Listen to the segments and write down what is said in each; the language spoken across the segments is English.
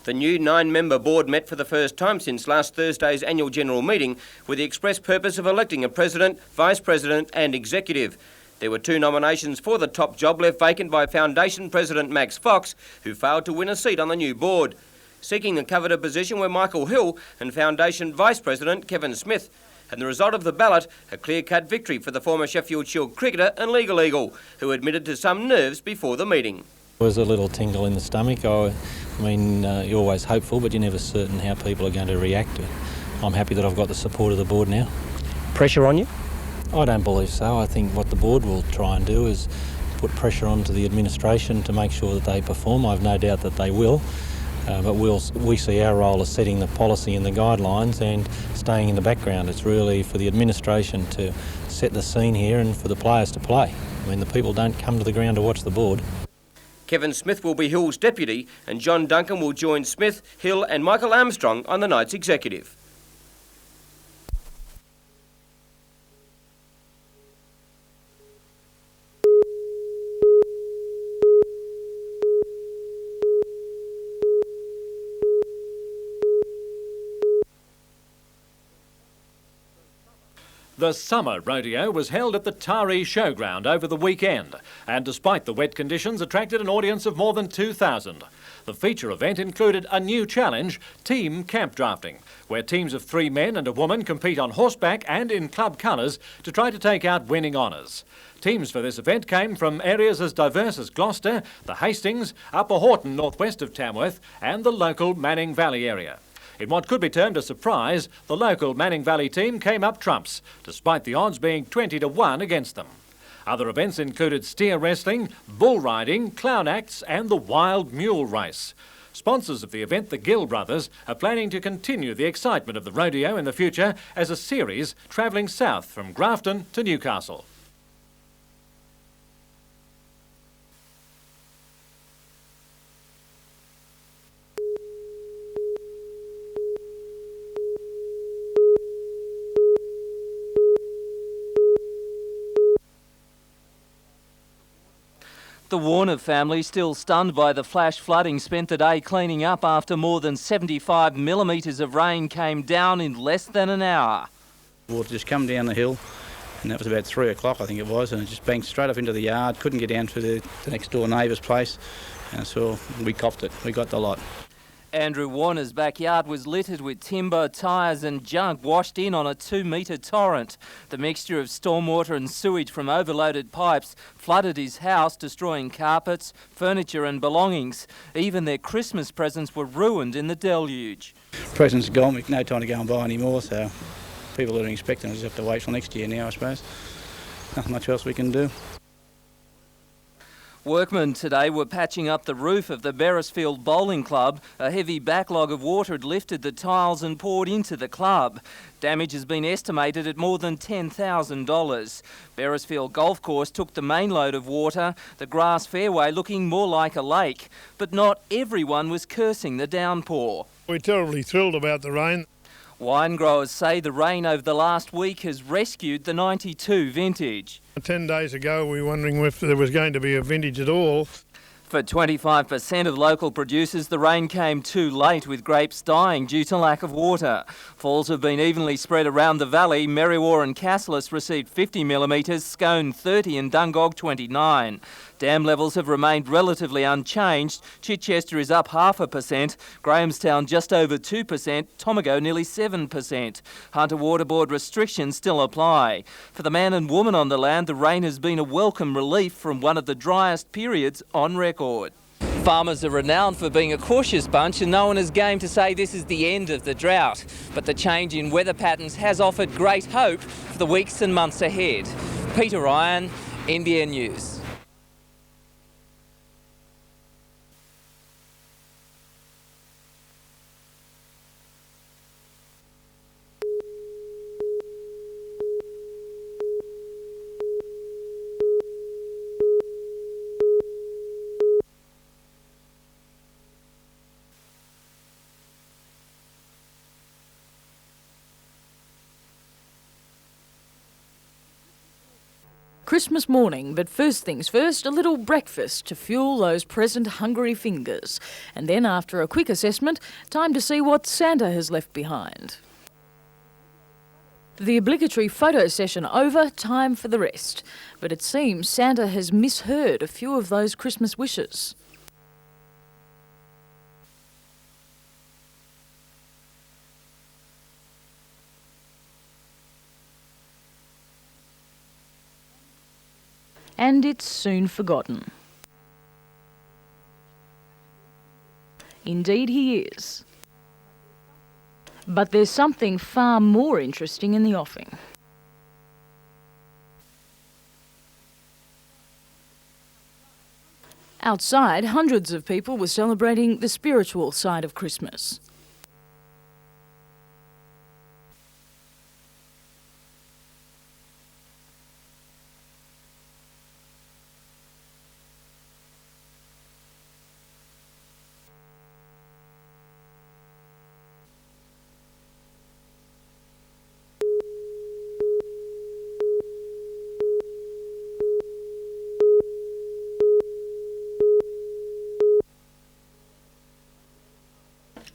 The new 9-member board met for the first time since last Thursday's annual general meeting with the express purpose of electing a president, vice president and executive. There were 2 nominations for the top job left vacant by Foundation President Max Fox, who failed to win a seat on the new board. Seeking the coveted position were Michael Hill and Foundation Vice President Kevin Smith. And the result of the ballot, a clear-cut victory for the former Sheffield Shield cricketer and legal eagle, who admitted to some nerves before the meeting. There was a little tingle in the stomach. I mean, you're always hopeful, but you're never certain how people are going to react. I'm happy that I've got the support of the board now. Pressure on you? I don't believe so. I think what the board will try and do is put pressure onto the administration to make sure that they perform. I've no doubt that they will. But we see our role as setting the policy and the guidelines and staying in the background. It's really for the administration to set the scene here and for the players to play. I mean, the people don't come to the ground to watch the board. Kevin Smith will be Hill's deputy and John Duncan will join Smith, Hill and Michael Armstrong on the night's executive. The summer rodeo was held at the Torres showground over the weekend and despite the wet conditions attracted an audience of more than 2,000. The feature event included a new challenge, team camp drafting, where teams of 3 men and a woman compete on horseback and in club colours to try to take out winning honours. Teams for this event came from areas as diverse as Gloucester, the Hastings, Upper Horton northwest of Tamworth and the local Manning Valley area. In what could be termed a surprise, the local Manning Valley team came up trumps, despite the odds being 20-1 against them. Other events included steer wrestling, bull riding, clown acts and the wild mule race. Sponsors of the event, the Gill brothers, are planning to continue the excitement of the rodeo in the future as a series travelling south from Grafton to Newcastle. The Warner family, still stunned by the flash flooding, spent the day cleaning up after more than 75 millimetres of rain came down in less than an hour. Water just come down the hill, and that was about 3 o'clock, I think it was, and it just banked straight up into the yard. Couldn't get down to the next door neighbour's place, and so we copped it. We got the lot. Andrew Warner's backyard was littered with timber, tyres and junk washed in on a 2-metre torrent. The mixture of stormwater and sewage from overloaded pipes flooded his house, destroying carpets, furniture and belongings. Even their Christmas presents were ruined in the deluge. Presents are gone, we've no time to go and buy any more, so people that are expecting us have to wait till next year now, I suppose. Nothing much else we can do. Workmen today were patching up the roof of the Beresfield Bowling Club. A heavy backlog of water had lifted the tiles and poured into the club. Damage has been estimated at more than $10,000. Beresfield Golf Course took the main load of water, the grass fairway looking more like a lake. But not everyone was cursing the downpour. We're terribly thrilled about the rain. Wine growers say the rain over the last week has rescued the 92 vintage. 10 days ago we were wondering if there was going to be a vintage at all. For 25% of local producers, the rain came too late, with grapes dying due to lack of water. Falls have been evenly spread around the valley. Merriwa and Cassilis received 50 millimetres, Scone 30 and Dungog 29. Dam levels have remained relatively unchanged. Chichester is up 0.5%, Grahamstown just over 2%, Tomago nearly 7%. Hunter Water Board restrictions still apply. For the man and woman on the land, the rain has been a welcome relief from one of the driest periods on record. Farmers are renowned for being a cautious bunch, and no one is game to say this is the end of the drought. But the change in weather patterns has offered great hope for the weeks and months ahead. Peter Ryan, NBN News. Christmas morning, but first things first, a little breakfast to fuel those present hungry fingers. And then after a quick assessment, time to see what Santa has left behind. The obligatory photo session over, time for the rest. But it seems Santa has misheard a few of those Christmas wishes. And it's soon forgotten. Indeed he is. But there's something far more interesting in the offing. Outside, hundreds of people were celebrating the spiritual side of Christmas.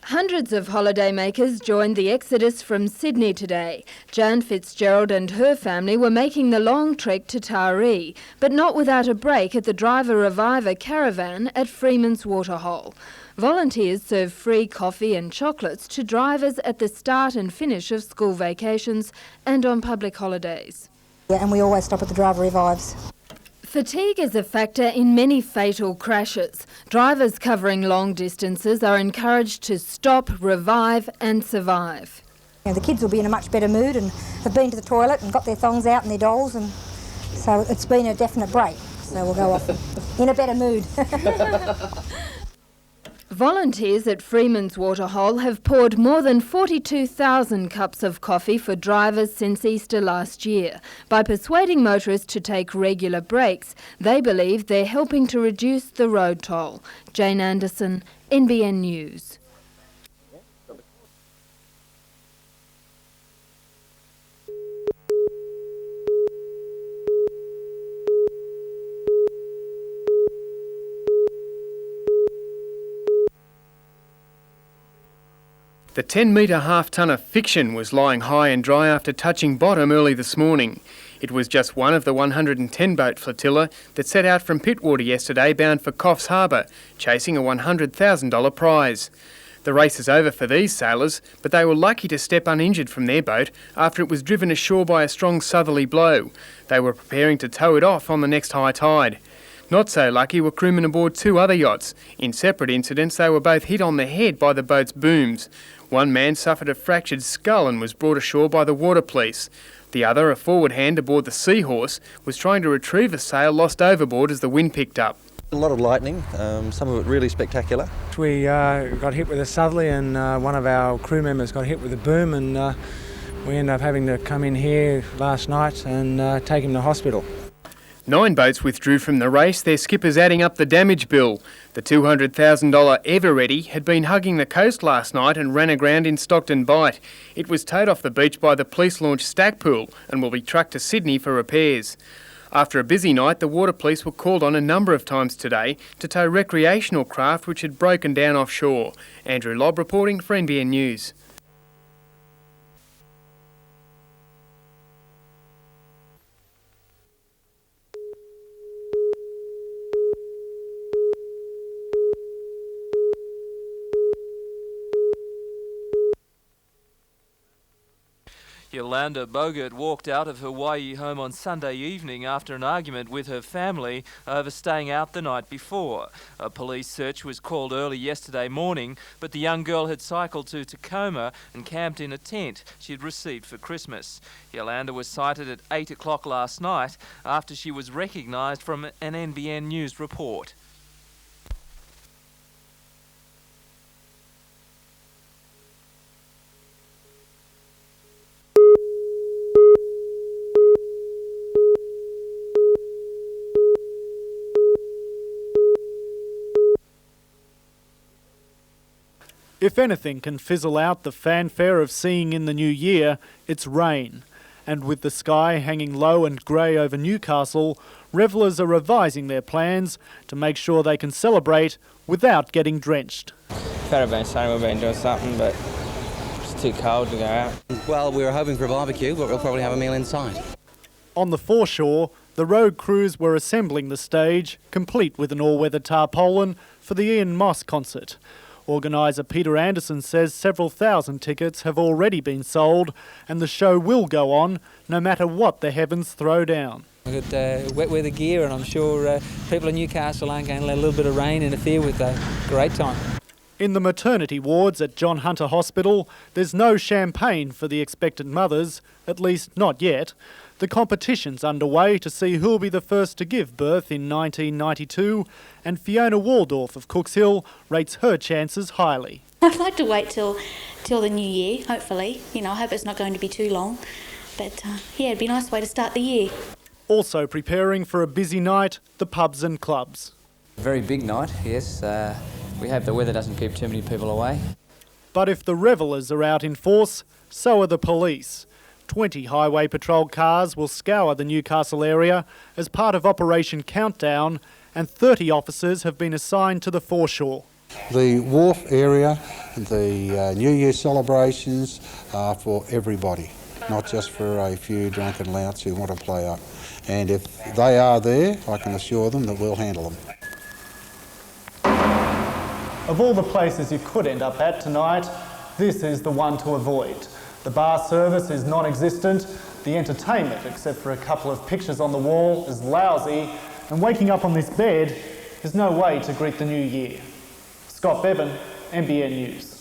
Hundreds of holidaymakers joined the exodus from Sydney today. Jan Fitzgerald and her family were making the long trek to Taree, but not without a break at the Driver Reviver caravan at Freeman's Waterhole. Volunteers serve free coffee and chocolates to drivers at the start and finish of school vacations and on public holidays. Yeah, and we always stop at the Driver Revives. Fatigue is a factor in many fatal crashes. Drivers covering long distances are encouraged to stop, revive and survive. You know, the kids will be in a much better mood and have been to the toilet and got their thongs out and their dolls, and so it's been a definite break. So we'll go off in a better mood. Volunteers at Freeman's Waterhole have poured more than 42,000 cups of coffee for drivers since Easter last year. By persuading motorists to take regular breaks, they believe they're helping to reduce the road toll. Jane Anderson, NBN News. The 10-metre half-tonne of Fiction was lying high and dry after touching bottom early this morning. It was just one of the 110-boat flotilla that set out from Pittwater yesterday bound for Coffs Harbour, chasing a $100,000 prize. The race is over for these sailors, but they were lucky to step uninjured from their boat after it was driven ashore by a strong southerly blow. They were preparing to tow it off on the next high tide. Not so lucky were crewmen aboard two other yachts. In separate incidents, they were both hit on the head by the boat's booms. One man suffered a fractured skull and was brought ashore by the water police. The other, a forward hand aboard the Seahorse, was trying to retrieve a sail lost overboard as the wind picked up. A lot of lightning, some of it really spectacular. We got hit with a southerly and one of our crew members got hit with a boom, and we ended up having to come in here last night and take him to hospital. 9 boats withdrew from the race, their skippers adding up the damage bill. The $200,000 Ever Ready had been hugging the coast last night and ran aground in Stockton Bight. It was towed off the beach by the police-launched Stackpool and will be trucked to Sydney for repairs. After a busy night, the water police were called on a number of times today to tow recreational craft which had broken down offshore. Andrew Lobb reporting for NBN News. Yolanda Bogert walked out of her Hawaii home on Sunday evening after an argument with her family over staying out the night before. A police search was called early yesterday morning, but the young girl had cycled to Tacoma and camped in a tent she had received for Christmas. Yolanda was sighted at 8 o'clock last night after she was recognised from an NBN News report. If anything can fizzle out the fanfare of seeing in the new year, it's rain. And with the sky hanging low and grey over Newcastle, revellers are revising their plans to make sure they can celebrate without getting drenched. If I'd have been saying we've been doing something, but it's too cold to go out. Well, we were hoping for a barbecue, but we'll probably have a meal inside. On the foreshore, the road crews were assembling the stage, complete with an all-weather tarpaulin, for the Ian Moss concert. Organiser Peter Anderson says several thousand tickets have already been sold and the show will go on no matter what the heavens throw down. We've got wet weather gear and I'm sure people in Newcastle aren't going to let a little bit of rain interfere with a great time. In the maternity wards at John Hunter Hospital, there's no champagne for the expectant mothers, at least not yet. The competition's underway to see who'll be the first to give birth in 1992, and Fiona Waldorf of Cooks Hill rates her chances highly. I'd like to wait till the new year, hopefully. I hope it's not going to be too long. But yeah, it'd be a nice way to start the year. Also preparing for a busy night, the pubs and clubs. Very big night, yes. We hope the weather doesn't keep too many people away. But if the revellers are out in force, so are the police. 20 highway patrol cars will scour the Newcastle area as part of Operation Countdown, and 30 officers have been assigned to the foreshore. The wharf area, the New Year celebrations are for everybody, not just for a few drunken louts who want to play up. And if they are there, I can assure them that we'll handle them. Of all the places you could end up at tonight, this is the one to avoid. The bar service is non-existent, the entertainment, except for a couple of pictures on the wall, is lousy, and waking up on this bed is no way to greet the new year. Scott Bevan, NBN News.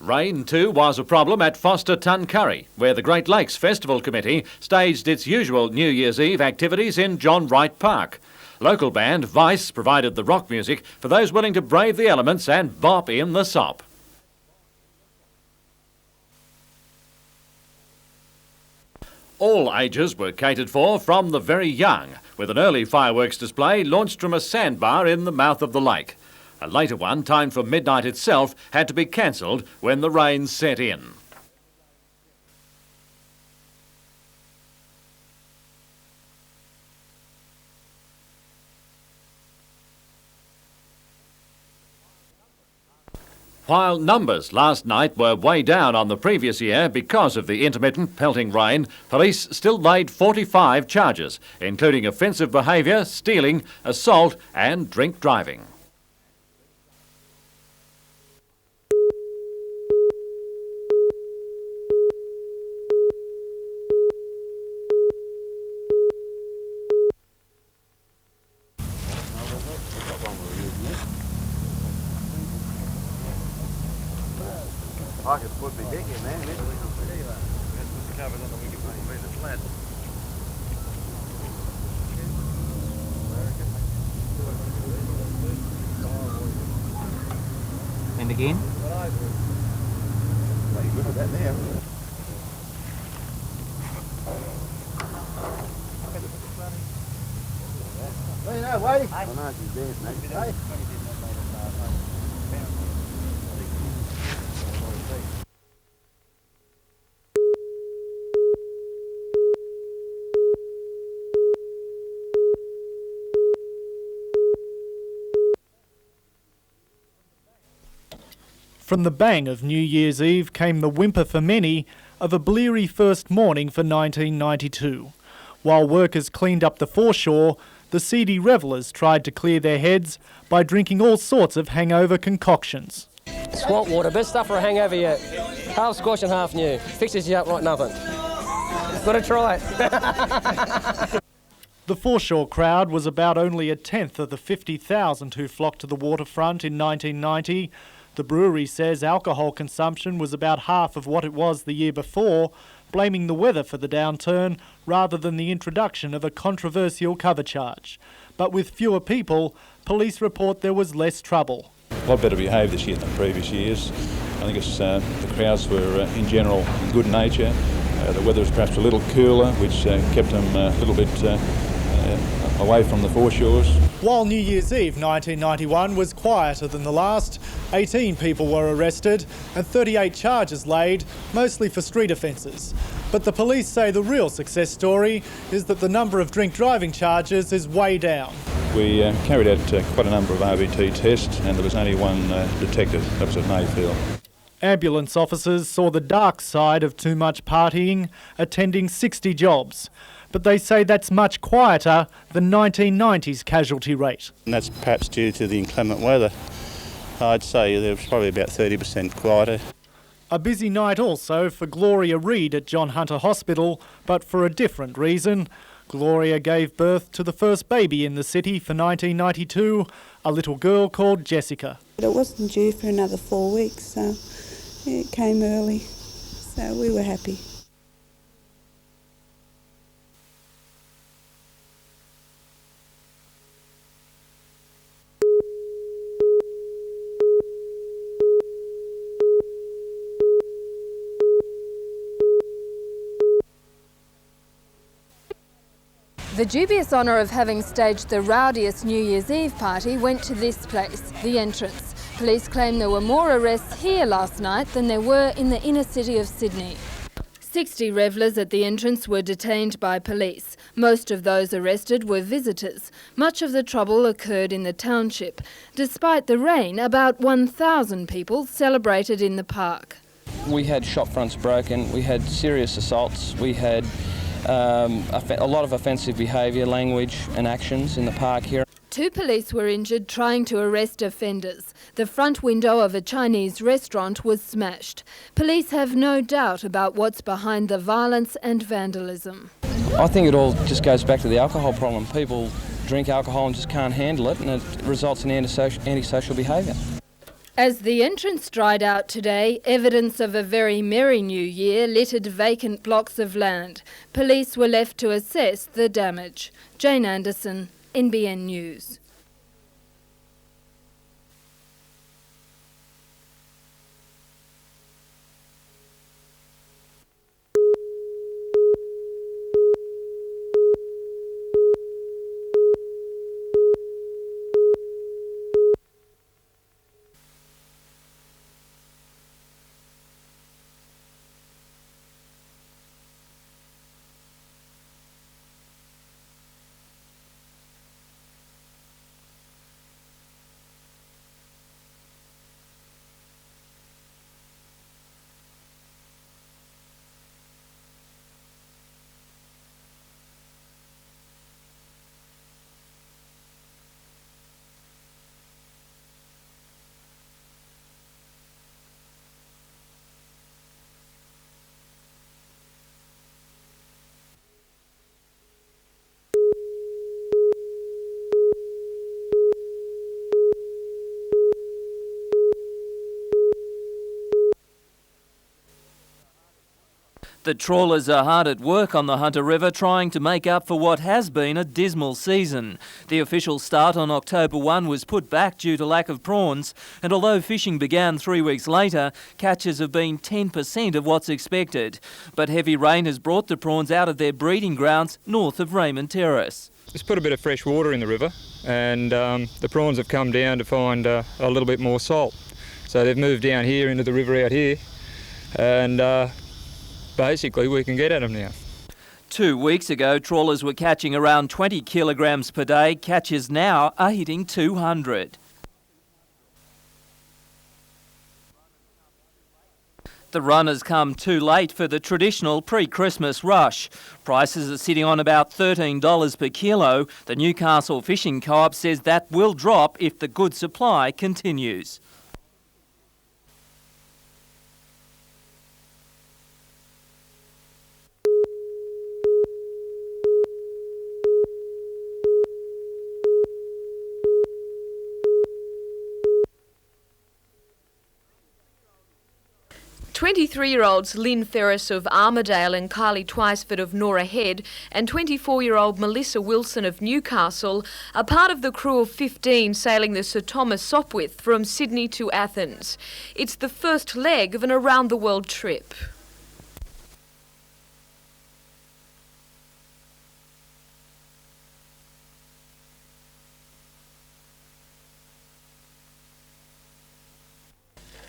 Rain, too, was a problem at Foster Tuncurry, where the Great Lakes Festival Committee staged its usual New Year's Eve activities in John Wright Park. Local band Vice provided the rock music for those willing to brave the elements and bop in the sop. All ages were catered for, from the very young, with an early fireworks display launched from a sandbar in the mouth of the lake. A later one, timed for midnight itself, had to be cancelled when the rain set in. While numbers last night were way down on the previous year because of the intermittent pelting rain, police still laid 45 charges, including offensive behaviour, stealing, assault and drink driving. I could put my dick in there, maybe we can see that. Let's put the covers on the wing and be the flat. And again? Very good at that there. Well, you know, wait. I know she's dancing, hey? From the bang of New Year's Eve came the whimper for many of a bleary first morning for 1992. While workers cleaned up the foreshore, the seedy revellers tried to clear their heads by drinking all sorts of hangover concoctions. Swamp water, best stuff for a hangover yet. Half squash and half new. Fixes you up like nothing. Got to try it. The foreshore crowd was about only a tenth of the 50,000 who flocked to the waterfront in 1990. The brewery says alcohol consumption was about half of what it was the year before, blaming the weather for the downturn rather than the introduction of a controversial cover charge. But with fewer people, police report there was less trouble. A lot better behaved this year than previous years. I think it's, the crowds were in general in good nature. The weather was perhaps a little cooler, which kept them a little bit away from the foreshores. While New Year's Eve 1991 was quieter than the last, 18 people were arrested and 38 charges laid, mostly for street offences. But the police say the real success story is that the number of drink driving charges is way down. We carried out quite a number of RBT tests and there was only one detected. That was at Mayfield. Ambulance officers saw the dark side of too much partying, attending 60 jobs. But they say that's much quieter than 1990's casualty rate. And that's perhaps due to the inclement weather. I'd say there was probably about 30% quieter. A busy night also for Gloria Reid at John Hunter Hospital, but for a different reason. Gloria gave birth to the first baby in the city for 1992, a little girl called Jessica. It wasn't due for another 4 weeks, so it came early, so we were happy. The dubious honour of having staged the rowdiest New Year's Eve party went to this place, the entrance. Police claim there were more arrests here last night than there were in the inner city of Sydney. 60 revellers at the entrance were detained by police. Most of those arrested were visitors. Much of the trouble occurred in the township. Despite the rain, about 1,000 people celebrated in the park. We had shop fronts broken, we had serious assaults, we had a lot of offensive behaviour, language and actions in the park here. 2 police were injured trying to arrest offenders. The front window of a Chinese restaurant was smashed. Police have no doubt about what's behind the violence and vandalism. I think it all just goes back to the alcohol problem. People drink alcohol and just can't handle it, and it results in antisocial behaviour. As the entrance dried out today, evidence of a very merry new year littered vacant blocks of land. Police were left to assess the damage. Jane Anderson, NBN News. The trawlers are hard at work on the Hunter River trying to make up for what has been a dismal season. The official start on October 1 was put back due to lack of prawns, and although fishing began 3 weeks later, catches have been 10% of what's expected. But heavy rain has brought the prawns out of their breeding grounds north of Raymond Terrace. Just put a bit of fresh water in the river, and the prawns have come down to find a little bit more salt. So they've moved down here into the river out here, and basically we can get at them now. 2 weeks ago, trawlers were catching around 20 kilograms per day. Catches now are hitting 200. The run has come too late for the traditional pre-Christmas rush. Prices are sitting on about $13 per kilo. The Newcastle Fishing Co-op says that will drop if the good supply continues. "23-year-olds Lynn Ferris of Armidale and Kylie Twisford of Nora Head and 24-year-old Melissa Wilson of Newcastle are part of the crew of 15 sailing the Sir Thomas Sopwith from Sydney to Athens. It's the first leg of an around-the-world trip.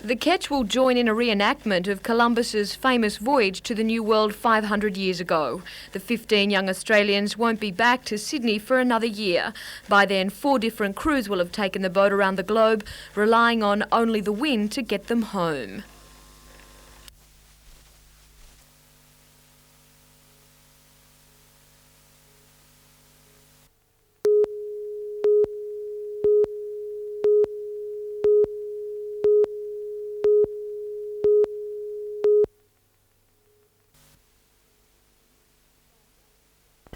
The Ketch will join in a reenactment of Columbus's famous voyage to the New World 500 years ago. The 15 young Australians won't be back to Sydney for another year. By then, 4 different crews will have taken the boat around the globe, relying on only the wind to get them home.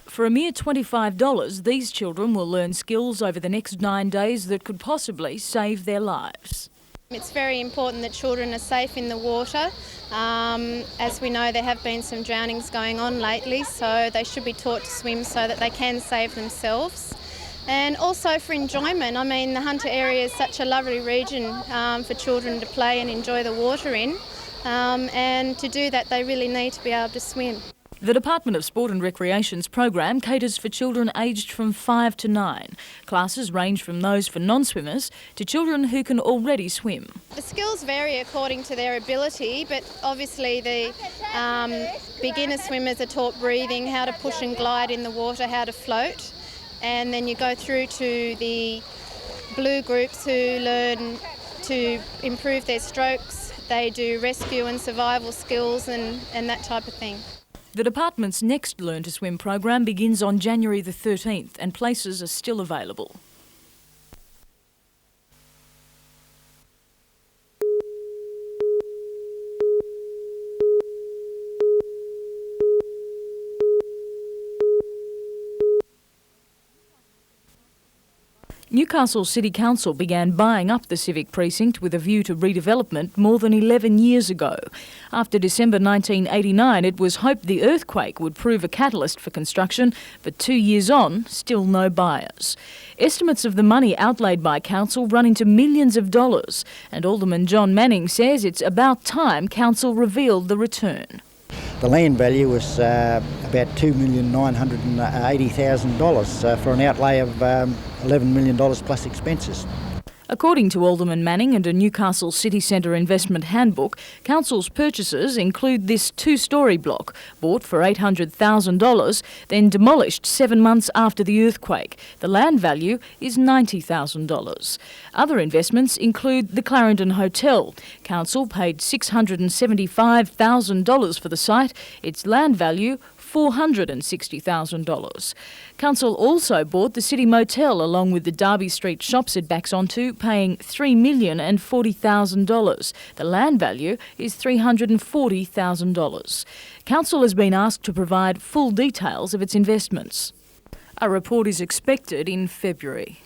For a mere $25, these children will learn skills over the next 9 days that could possibly save their lives. It's very important that children are safe in the water. As we know, there have been some drownings going on lately, so they should be taught to swim so that they can save themselves. And also for enjoyment. I mean, the Hunter area is such a lovely region for children to play and enjoy the water in. And to do that, they really need to be able to swim. The Department of Sport and Recreation's program caters for children aged from 5 to 9. Classes range from those for non-swimmers to children who can already swim. The skills vary according to their ability, but obviously the beginner swimmers are taught breathing, how to push and glide in the water, how to float, and then you go through to the blue groups who learn to improve their strokes. They do rescue and survival skills and that type of thing. The department's next Learn to Swim program begins on January the 13th and places are still available. Newcastle City Council began buying up the civic precinct with a view to redevelopment more than 11 years ago. After December 1989, it was hoped the earthquake would prove a catalyst for construction, but 2 years on, still no buyers. Estimates of the money outlaid by council run into millions of dollars, and Alderman John Manning says it's about time council revealed the return. The land value was about $2,980,000 for an outlay of $11 million plus expenses. According to Alderman Manning and a Newcastle City Centre investment handbook, council's purchases include this 2-storey block, bought for $800,000, then demolished 7 months after the earthquake. The land value is $90,000. Other investments include the Clarendon Hotel. Council paid $675,000 for the site. Its land value $460,000. Council also bought the City Motel along with the Derby Street shops it backs onto, paying $3,040,000. The land value is $340,000. Council has been asked to provide full details of its investments. A report is expected in February.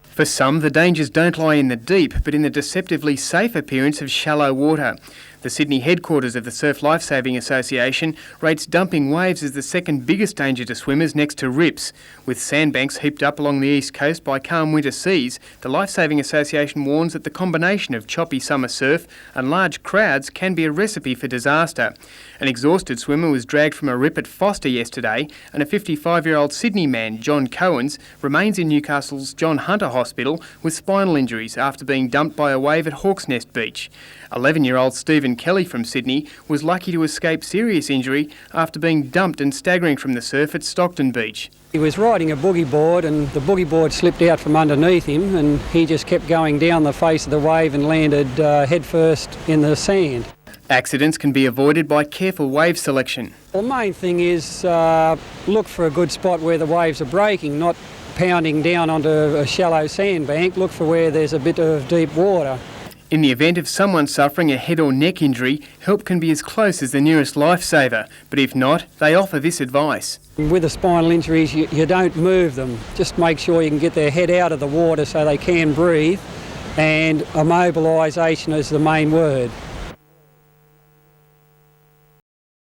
For some, the dangers don't lie in the deep, but in the deceptively safe appearance of shallow water. The Sydney headquarters of the Surf Lifesaving Association rates dumping waves as the second biggest danger to swimmers next to rips. With sandbanks heaped up along the east coast by calm winter seas, the Lifesaving Association warns that the combination of choppy summer surf and large crowds can be a recipe for disaster. An exhausted swimmer was dragged from a rip at Foster yesterday, and a 55-year-old Sydney man, John Cohens, remains in Newcastle's John Hunter Hospital with spinal injuries after being dumped by a wave at Hawksnest Beach. 11-year-old Stephen Stephen Kelly from Sydney was lucky to escape serious injury after being dumped and staggering from the surf at Stockton Beach. He was riding a boogie board and the boogie board slipped out from underneath him and he just kept going down the face of the wave and landed headfirst in the sand. Accidents can be avoided by careful wave selection. The main thing is look for a good spot where the waves are breaking, not pounding down onto a shallow sandbank. Look for where there's a bit of deep water. In the event of someone suffering a head or neck injury, help can be as close as the nearest lifesaver, but if not, they offer this advice. With the spinal injuries, you don't move them. Just make sure you can get their head out of the water so they can breathe, and immobilisation is the main word.